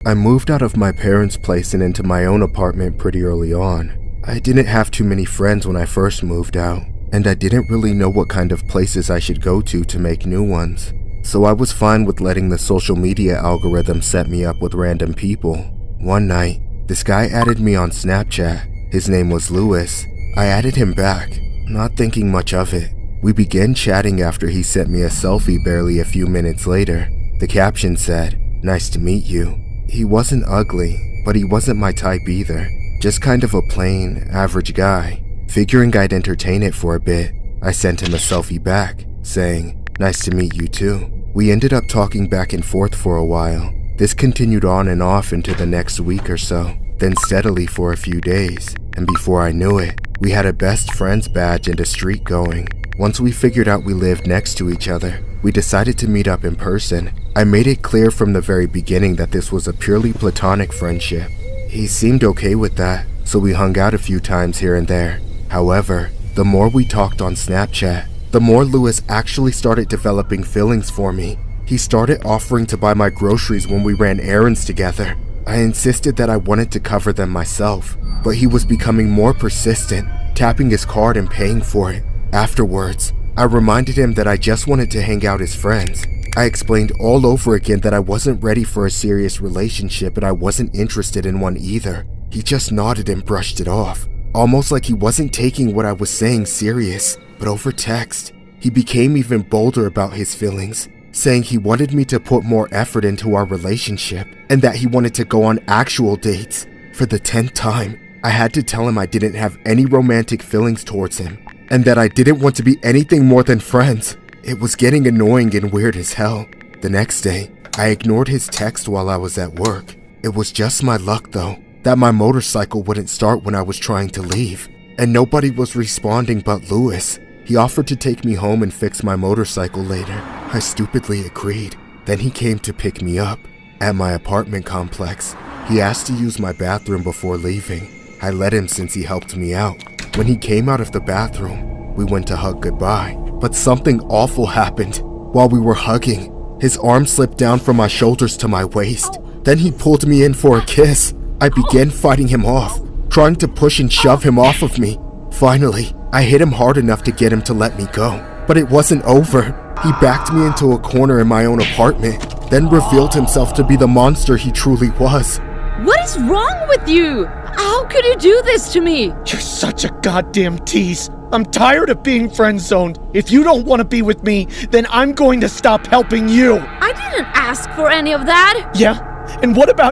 I moved out of my parents' place and into my own apartment pretty early on. I didn't have too many friends when I first moved out, and I didn't really know what kind of places I should go to make new ones. So I was fine with letting the social media algorithm set me up with random people. One night, this guy added me on Snapchat. His name was Lewis. I added him back, not thinking much of it. We began chatting after he sent me a selfie barely a few minutes later. The caption said, "Nice to meet you." He wasn't ugly, but he wasn't my type either. Just kind of a plain, average guy. Figuring I'd entertain it for a bit, I sent him a selfie back, saying, "Nice to meet you too." We ended up talking back and forth for a while. This continued on and off into the next week or so, then steadily for a few days, and before I knew it, we had a best friends badge and a streak going. Once we figured out we lived next to each other, we decided to meet up in person. I made it clear from the very beginning that this was a purely platonic friendship. He seemed okay with that, so we hung out a few times here and there. However, the more we talked on Snapchat, the more Lewis actually started developing feelings for me. He started offering to buy my groceries when we ran errands together. I insisted that I wanted to cover them myself, but he was becoming more persistent, tapping his card and paying for it. Afterwards, I reminded him that I just wanted to hang out as friends. I explained all over again that I wasn't ready for a serious relationship and I wasn't interested in one either. He just nodded and brushed it off, almost like he wasn't taking what I was saying serious. But over text, he became even bolder about his feelings, saying he wanted me to put more effort into our relationship and that he wanted to go on actual dates. For the 10th time, I had to tell him I didn't have any romantic feelings towards him and that I didn't want to be anything more than friends. It was getting annoying and weird as hell. The next day, I ignored his text while I was at work. It was just my luck though, that my motorcycle wouldn't start when I was trying to leave, and nobody was responding but Lewis. He offered to take me home and fix my motorcycle later. I stupidly agreed. Then he came to pick me up at my apartment complex. He asked to use my bathroom before leaving. I let him since he helped me out. When he came out of the bathroom, we went to hug goodbye, but something awful happened. While we were hugging, his arm slipped down from my shoulders to my waist. Then he pulled me in for a kiss. I began fighting him off, trying to push and shove him off of me. Finally, I hit him hard enough to get him to let me go, but it wasn't over. He backed me into a corner in my own apartment, then revealed himself to be the monster he truly was. What is wrong with you? How could you do this to me? You're such a goddamn tease. I'm tired of being friend-zoned. If you don't want to be with me, then I'm going to stop helping you. I didn't ask for any of that. Yeah? And what about